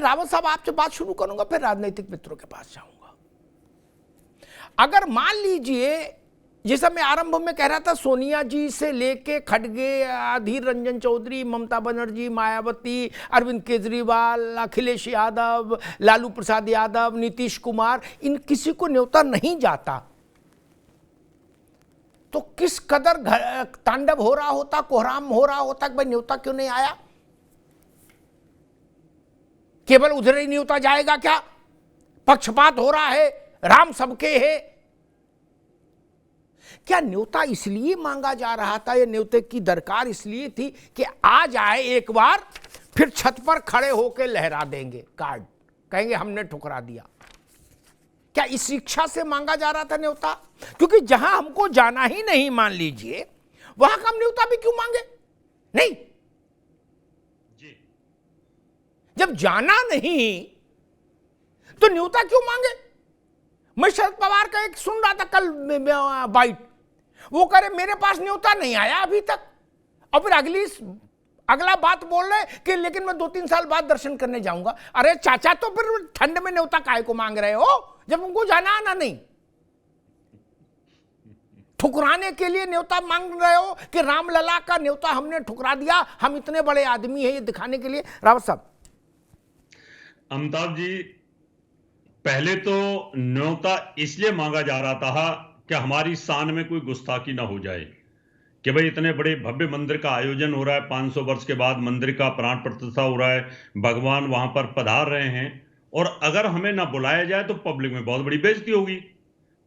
रावत साहब आपसे बात शुरू करूंगा, फिर राजनीतिक मित्रों के पास जाऊंगा। अगर मान लीजिए, जैसा मैं आरंभ में कह रहा था, सोनिया जी से लेके खड़गे, अधीर रंजन चौधरी, ममता बनर्जी, मायावती, अरविंद केजरीवाल, अखिलेश यादव, लालू प्रसाद यादव, नीतीश कुमार, इन किसी को न्योता नहीं जाता, तो किस कदर तांडव हो रहा होता, कोहराम हो रहा होता कि भाई न्योता क्यों नहीं आया? केवल उधर ही न्योता जाएगा क्या? पक्षपात हो रहा है, राम सबके है। क्या न्योता इसलिए मांगा जा रहा था, या न्योते की दरकार इसलिए थी कि आ जाए एक बार, फिर छत पर खड़े होकर लहरा देंगे कार्ड, कहेंगे हमने ठुकरा दिया? क्या इस इच्छा से मांगा जा रहा था न्योता? क्योंकि जहां हमको जाना ही नहीं, मान लीजिए, वहां का हम न्योता भी क्यों मांगे? नहीं जी। जब जाना नहीं तो न्योता क्यों मांगे? मैं शरद पवार का एक सुन रहा था कल बाइट, वो कह रहे मेरे पास न्योता नहीं आया अभी तक, और फिर अगला बात बोल रहे कि लेकिन मैं 2-3 साल बाद दर्शन करने जाऊंगा। अरे चाचा, तो फिर ठंड में न्योता काहे को मांग रहे हो जब उनको जाना आना नहीं? ठुकराने के लिए न्योता मांग रहे हो कि रामलला का न्योता हमने ठुकरा दिया, हम इतने बड़े आदमी हैं, ये दिखाने के लिए? रावत साहब। अमिताभ जी, पहले तो न्योता इसलिए मांगा जा रहा था कि हमारी शान में कोई गुस्ताखी ना हो जाए, कि भाई इतने बड़े भव्य मंदिर का आयोजन हो रहा है, 500 वर्ष के बाद मंदिर का प्राण प्रतिष्ठा हो रहा है, भगवान वहां पर पधार रहे हैं, और अगर हमें ना बुलाया जाए तो पब्लिक में बहुत बड़ी बेइज्जती होगी।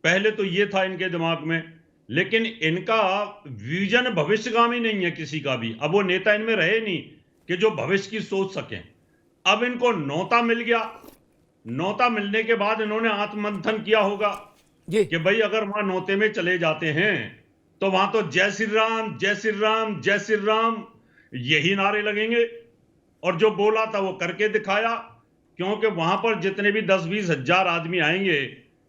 पहले तो ये था इनके दिमाग में, लेकिन इनका विजन भविष्यगामी नहीं है किसी का भी। अब वो नेता इनमें रहे नहीं कि जो भविष्य की सोच सकें। अब इनको न्योता मिल गया, न्योता मिलने के बाद इन्होंने आत्ममंथन किया होगा कि भाई अगर वहां न्योते में चले जाते हैं तो वहां तो जय श्री राम, जय श्री राम, जय श्री राम, यही नारे लगेंगे, और जो बोला था वो करके दिखाया। क्योंकि वहां पर जितने भी 10-20 हजार आदमी आएंगे,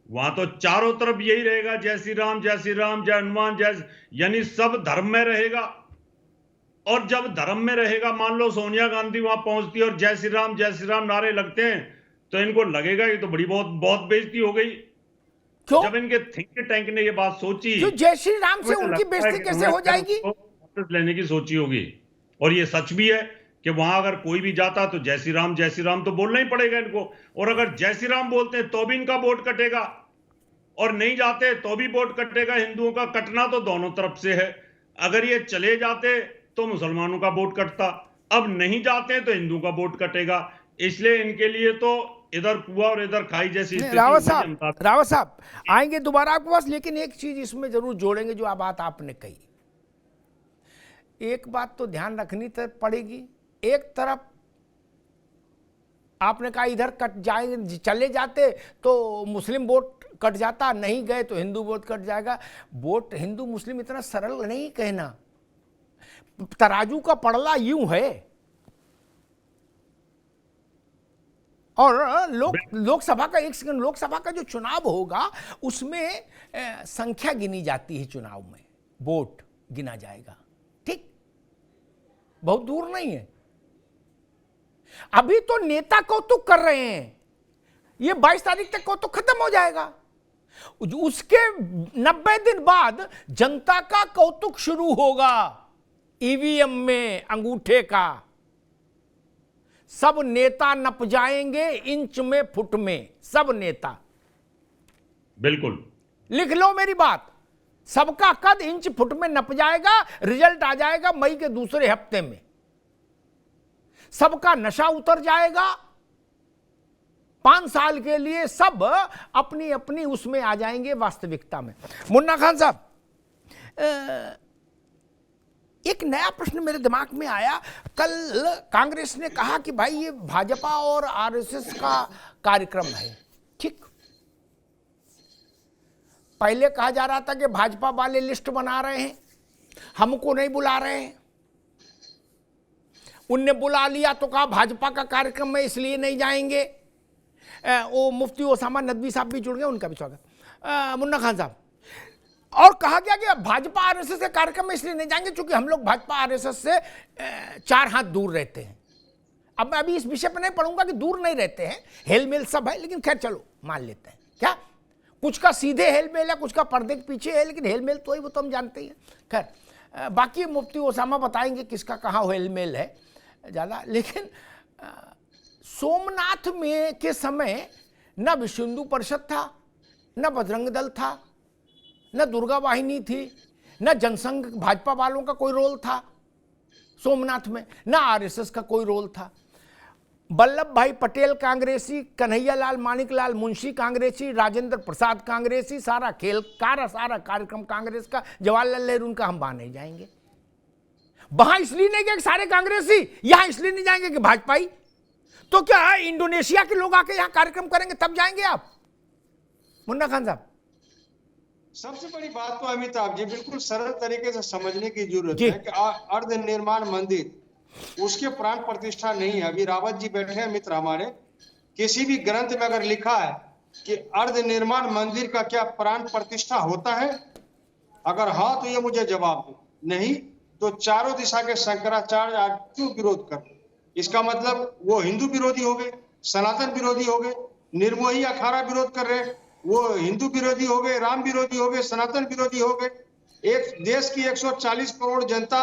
वहां तो चारों तरफ यही रहेगा, जय श्री राम, जय श्री राम, जय हनुमान, जय, यानी सब धर्म में रहेगा। और जब धर्म में रहेगा, मान लो सोनिया गांधी वहां पहुंचती है और जय श्री राम नारे लगते हैं, तो इनको लगेगा ये तो बहुत बेइज्जती हो गई। क्यों? जब इनके थिंक टैंक ने ये बात सोची, जो जय श्री राम से उनकी बेइज्जती कैसे हो जाएगी? लेने की सोची होगी। और ये सच भी है कि वहां अगर कोई भी जाता तो जय श्री राम तो बोलना ही पड़ेगा इनको, और अगर जय श्री राम बोलते हैं तो भी इनका वोट कटेगा, और नहीं जाते तो भी वोट कटेगा। हिंदुओं का कटना तो दोनों तरफ से है। अगर ये चले जाते तो मुसलमानों का वोट कटता, अब नहीं जाते तो हिंदुओं का वोट कटेगा। इसलिए इनके लिए तो इधर कुआं और इधर खाई जैसी स्थिति। रावत साहब आएंगे दोबारा आपके पास, लेकिन एक चीज इसमें जरूर जोड़ेंगे जो बात आपने कही। एक बात तो ध्यान रखनी पड़ेगी, एक तरफ आपने कहा इधर कट जाएंगे, चले जाते तो मुस्लिम वोट कट जाता, नहीं गए तो हिंदू वोट कट जाएगा। वोट हिंदू मुस्लिम इतना सरल नहीं कहना, तराजू का पड़ला यूं है। और लोकसभा का, एक सेकंड, लोकसभा का जो चुनाव होगा उसमें संख्या गिनी जाती है, चुनाव में वोट गिना जाएगा, ठीक? बहुत दूर नहीं है। अभी तो नेता कौतुक कर रहे हैं, ये 22 तारीख तक कौतुक खत्म हो जाएगा, उसके 90 दिन बाद जनता का कौतुक शुरू होगा ईवीएम में अंगूठे का। सब नेता नप जाएंगे इंच में फुट में, सब नेता। बिल्कुल लिख लो मेरी बात, सबका कद इंच फुट में नप जाएगा, रिजल्ट आ जाएगा मई के दूसरे हफ्ते में। सबका नशा उतर जाएगा, 5 साल के लिए सब अपनी अपनी उसमें आ जाएंगे, वास्तविकता में। मुन्ना खान साहब, एक नया प्रश्न मेरे दिमाग में आया। कल कांग्रेस ने कहा कि भाई ये भाजपा और आरएसएस का कार्यक्रम है, ठीक? पहले कहा जा रहा था कि भाजपा वाले लिस्ट बना रहे हैं, हमको नहीं बुला रहे हैं। उनने बुला लिया तो कहा भाजपा का कार्यक्रम में इसलिए नहीं जाएंगे। वो मुफ्ती ओसामा नदवी साहब भी जुड़ गए, उनका भी स्वागत। मुन्ना खान साहब, और कहा गया कि भाजपा आरएसएस के कार्यक्रम में इसलिए नहीं जाएंगे क्योंकि हम लोग भाजपा आरएसएस से 4 हाथ दूर रहते हैं। अब मैं अभी इस विषय पर नहीं पढ़ूंगा कि दूर नहीं रहते हैं, हेलमेल सब है, लेकिन खैर चलो मान लेते हैं। क्या कुछ का सीधे हेलमेल है, कुछ का पर्दे के पीछे है, लेकिन हेलमेल तो ही वो तो हम जानते ही हैं। खैर बाकी मुफ्ती ओसामा बताएंगे किसका कहाँ हेलमेल है ज़्यादा। लेकिन सोमनाथ में के समय न विश्व हिंदू परिषद था, न बजरंग दल था, न दुर्गा वाहिनी थी, न जनसंघ भाजपा वालों का कोई रोल था सोमनाथ में, न आरएसएस का कोई रोल था। वल्लभ भाई पटेल कांग्रेसी, कन्हैयालाल मानिकलाल मुंशी कांग्रेसी, राजेंद्र प्रसाद कांग्रेसी, सारा खेल सारा कार्यक्रम कांग्रेस का, जवाहरलाल नेहरू उनका हम वहां नहीं जाएंगे। वहां इसलिए नहीं गए कि सारे कांग्रेसी, यहां इसलिए नहीं जाएंगे कि भाजपाई। तो क्या इंडोनेशिया के लोग आके यहां कार्यक्रम करेंगे तब जाएंगे आप? मुन्ना खान साहब, सबसे बड़ी बात तो अमिताभ जी बिल्कुल सरल तरीके से समझने की जरूरत है कि अर्ध निर्माण मंदिर उसके प्राण प्रतिष्ठा नहीं है। अभी रावत जी बैठे हैं मित्र हमारे, किसी भी ग्रंथ में अगर लिखा है कि अर्ध निर्माण मंदिर का क्या प्राण प्रतिष्ठा होता है? अगर हाँ तो ये मुझे जवाब दो, नहीं तो चारों दिशा के शंकराचार्य आज क्यों विरोध कर रहे? इसका मतलब वो हिंदू विरोधी हो गए, सनातन विरोधी हो गए, निर्मोही अखाड़ा विरोध कर रहे, वो हिंदू विरोधी हो गए, राम विरोधी हो गए, सनातन विरोधी हो गए। एक देश की 140 करोड़ जनता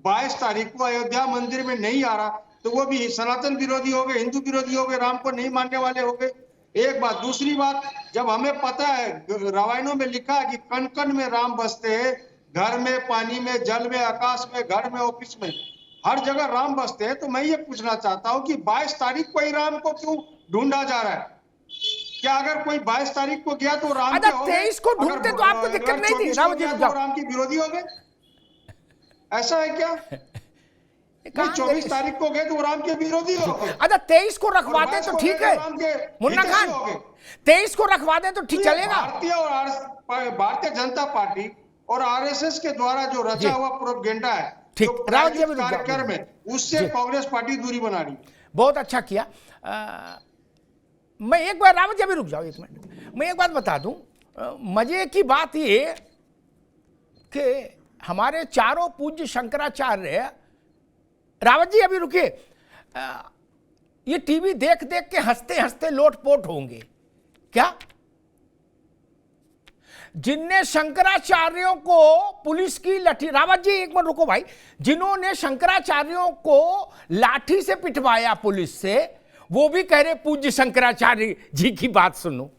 22 तारीख को अयोध्या मंदिर में नहीं आ रहा तो वो भी सनातन विरोधी हो गए, हिंदू विरोधी हो गए, राम को नहीं मानने वाले हो गए। एक बात। दूसरी बात, जब हमें पता है रामायणों में लिखा है कि कण कण में राम बसते हैं, घर में, पानी में, जल में, आकाश में, घर में, ऑफिस में, हर जगह राम बसते हैं। तो मैं ये पूछना चाहता हूं कि 22 तारीख को ही राम को क्यों ढूंढा जा रहा है? क्या अगर कोई 22 तारीख को गया तो राम के हो गए? 23 को ढूंढते तो आपको दिक्कत नहीं थी, रावत जी तो राम के विरोधी हो गए? ऐसा है क्या? 24 तारीख को गए तो राम के विरोधी हो गए। अच्छा 23 को रखवाते तो ठीक है मुन्ना खान, 23 को रखवाते तो ठीक चलेगा। भारतीय जनता पार्टी और आरएसएस के द्वारा जो रचा हुआ प्रोपेगेंडा है ठीक, कार्यक्रम है, उससे कांग्रेस पार्टी दूरी बना रही। बहुत अच्छा किया। मैं एक बार, रावत जी अभी रुक जाओ एक मिनट, मैं एक बात बता दूं। मजे की बात ये कि हमारे चारों पूज्य शंकराचार्य, रावत जी अभी रुकिए, ये टीवी देख देख के हंसते हंसते लोटपोट होंगे क्या? जिनने शंकराचार्यों को पुलिस की लाठी, रावत जी एक मिनट रुको भाई, जिन्होंने शंकराचार्यों को लाठी से पिटवाया पुलिस से, वो भी कह रहे पूज्य शंकराचार्य जी की बात सुनो,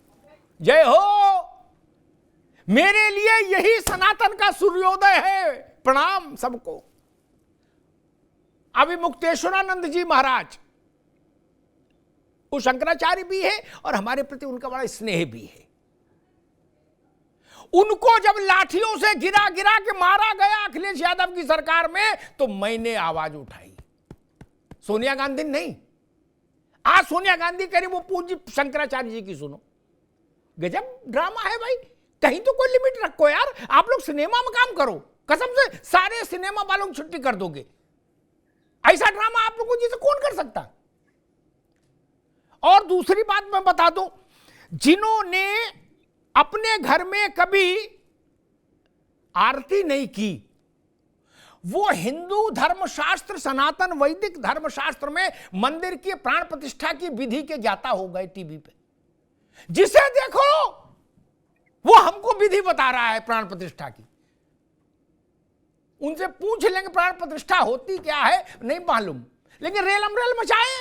जय हो, मेरे लिए यही सनातन का सूर्योदय है, प्रणाम सबको। अभी मुक्तेश्वरानंद जी महाराज, वो शंकराचार्य भी है और हमारे प्रति उनका बड़ा स्नेह भी है। उनको जब लाठियों से गिरा गिरा के मारा गया अखिलेश यादव की सरकार में, तो मैंने आवाज उठाई, सोनिया गांधी नहीं। आज सोनिया गांधी कह रही वो पूज्य शंकराचार्य जी की सुनो। गजब ड्रामा है भाई, कहीं तो कोई लिमिट रखो यार। आप लोग सिनेमा में काम करो, कसम से सारे सिनेमा वालों को छुट्टी कर दोगे। ऐसा ड्रामा आप लोगों से कौन कर सकता? और दूसरी बात मैं बता दूं, जिन्होंने अपने घर में कभी आरती नहीं की, वो हिंदू धर्मशास्त्र, सनातन वैदिक धर्मशास्त्र में मंदिर की प्राण प्रतिष्ठा की विधि के ज्ञाता हो गए टीवी पे। जिसे देखो वो हमको विधि बता रहा है प्राण प्रतिष्ठा की। उनसे पूछ लेंगे प्राण प्रतिष्ठा होती क्या है, नहीं मालूम, लेकिन रेलम रेल मचाए।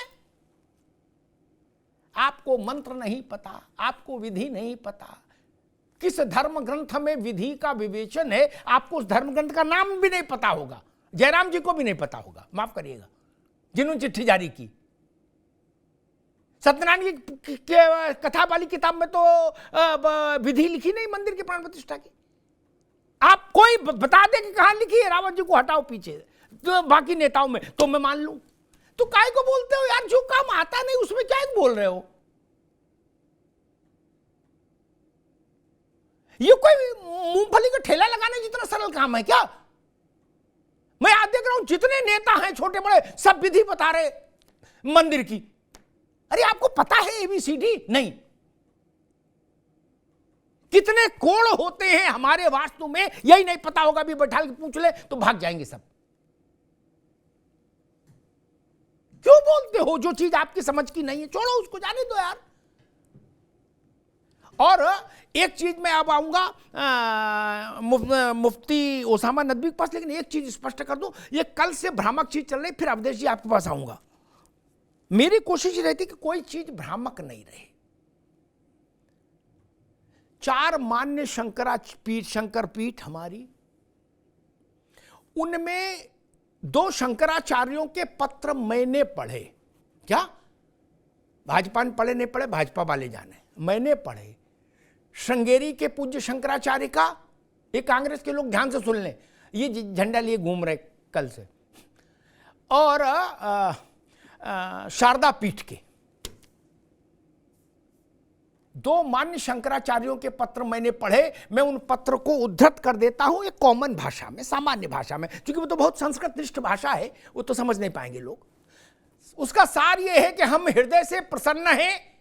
आपको मंत्र नहीं पता, आपको विधि नहीं पता, किस धर्म ग्रंथ में विधि का विवेचन है, आपको उस धर्म ग्रंथ का नाम भी नहीं पता होगा। जयराम जी को भी नहीं पता होगा, माफ करिएगा, जिन्होंने चिट्ठी जारी की। सत्यनारायण की कथा वाली किताब में तो विधि लिखी नहीं मंदिर की प्राण प्रतिष्ठा की। आप कोई बता दे कि कहां लिखी है, रावत जी को हटाओ पीछे, तो बाकी नेताओं में तो मैं मान लूं। तो काय को बोलते हो यार, जो काम आता नहीं उसमें क्या बोल रहे हो? ये कोई मूंगफली का ठेला लगाने जितना सरल काम है क्या? मैं आज देख रहा हूं जितने नेता हैं छोटे बड़े, सब विधि बता रहे मंदिर की। अरे आपको पता है एबीसीडी? नहीं। कितने कोण होते हैं हमारे वास्तु में, यही नहीं पता होगा। भी बैठा के पूछ ले तो भाग जाएंगे सब। क्यों बोलते हो जो चीज आपकी समझ की नहीं है? छोड़ो उसको, जाने दो यार। और एक चीज मैं अब आऊंगा मुफ्ती ओसामा नदवी के पास, लेकिन एक चीज स्पष्ट कर दूं, ये कल से भ्रामक चीज चल रही, फिर अवधेश जी आपके पास आऊंगा। मेरी कोशिश रहती कि कोई चीज भ्रामक नहीं रहे। 4 मान्य शंकर पीठ हमारी, उनमें 2 शंकराचार्यों के पत्र मैंने पढ़े। क्या भाजपा ने पढ़े नहीं पढ़े, भाजपा वाले जाने, मैंने पढ़े। श्रृंगेरी के पूज्य शंकराचार्य का, ये कांग्रेस के लोग ध्यान से सुन लें, ये झंडा लिए घूम रहे कल से, और शारदा पीठ के 2 मान्य शंकराचार्यों के पत्र मैंने पढ़े। मैं उन पत्र को उद्धृत कर देता हूं एक कॉमन भाषा में, सामान्य भाषा में, क्योंकि वो तो बहुत संस्कृत निष्ठ भाषा है, वो तो समझ नहीं पाएंगे लोग। उसका सार ये है कि हम हृदय से प्रसन्न हैं।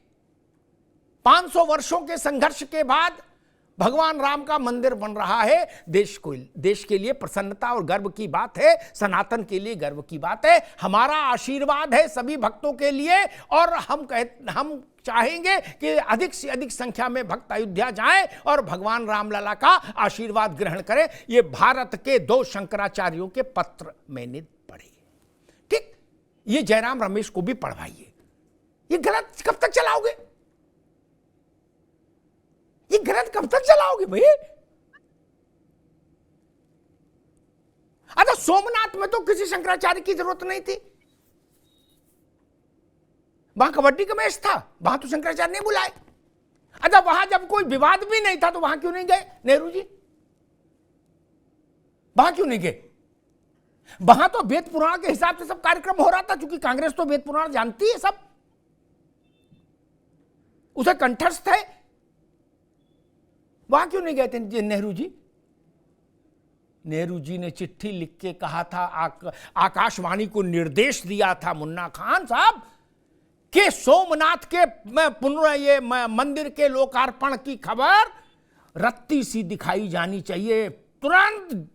500 वर्षों के संघर्ष के बाद भगवान राम का मंदिर बन रहा है। देश के लिए प्रसन्नता और गर्व की बात है, सनातन के लिए गर्व की बात है। हमारा आशीर्वाद है सभी भक्तों के लिए, और हम चाहेंगे कि अधिक से अधिक संख्या में भक्त अयोध्या जाएं और भगवान रामलला का आशीर्वाद ग्रहण करें। ये भारत के 2 शंकराचार्यों के पत्र मैंने पढ़े। ठीक, ये जयराम रमेश को भी पढ़वाइए। ये गलत कब तक चलाओगे? ये गलत कब तक चलाओगे भाई? अच्छा, सोमनाथ में तो किसी शंकराचार्य की जरूरत नहीं थी, वहां कबड्डी का मैच था, वहां तो शंकराचार्य नहीं बुलाए। अच्छा, वहां जब कोई विवाद भी नहीं था तो वहां क्यों नहीं गए नेहरू जी? वहां क्यों नहीं गए? वहां तो वेद पुराण के हिसाब से सब कार्यक्रम हो रहा था, क्योंकि कांग्रेस तो वेद पुराण जानती है, सब उसे कंठस्थ है। वहां क्यों नहीं गए थे नेहरू जी? नेहरू जी ने चिट्ठी लिख के कहा था, आकाशवाणी को निर्देश दिया था मुन्ना खान साहब कि सोमनाथ के ये मंदिर के लोकार्पण की खबर रत्ती सी दिखाई जानी चाहिए, तुरंत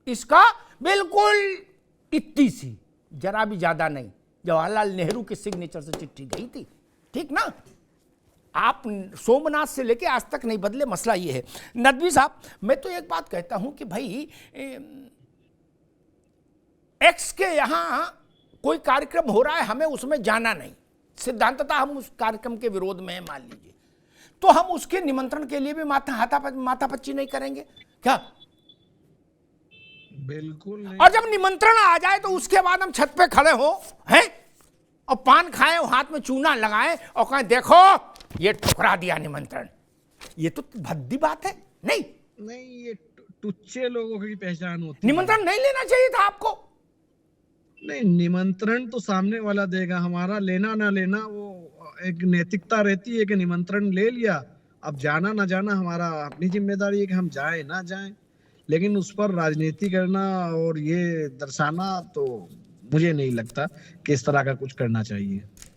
इसका बिल्कुल इतनी सी, जरा भी ज्यादा नहीं। जवाहरलाल नेहरू के सिग्नेचर से चिट्ठी गई थी, ठीक ना? आप सोमनाथ से लेके आज तक नहीं बदले, मसला ये है। नदवी साहब, मैं तो एक बात कहता हूं कि भाई एक्स के यहां कोई कार्यक्रम हो रहा है, हमें उसमें जाना नहीं, सिद्धांततः हम उस कार्यक्रम के विरोध में हैं मान लीजिए, तो हम उसके निमंत्रण के लिए भी माथापच्ची नहीं करेंगे क्या? बिल्कुल नहीं। और जब निमंत्रण आ जाए तो उसके बाद हम छत पे खड़े हो हैं और पान खाएं और हाथ में चूना लगाएं और कहें देखो ये ठुकरा दिया निमंत्रण, ये तो भद्दी बात है। नहीं, ये टुच्चे लोगों की पहचान होती है। निमंत्रण नहीं लेना चाहिए था आपको। नहीं, निमंत्रण तो सामने वाला देगा, हमारा लेना ना लेना वो एक नैतिकता रहती है कि निमंत्रण ले लिया, अब जाना ना जाना हमारा अपनी जिम्मेदारी है कि हम जाएं ना जाएं, लेकिन उस पर राजनीति करना और ये दर्शाना तो मुझे नहीं लगता कि इस तरह का कुछ करना चाहिए।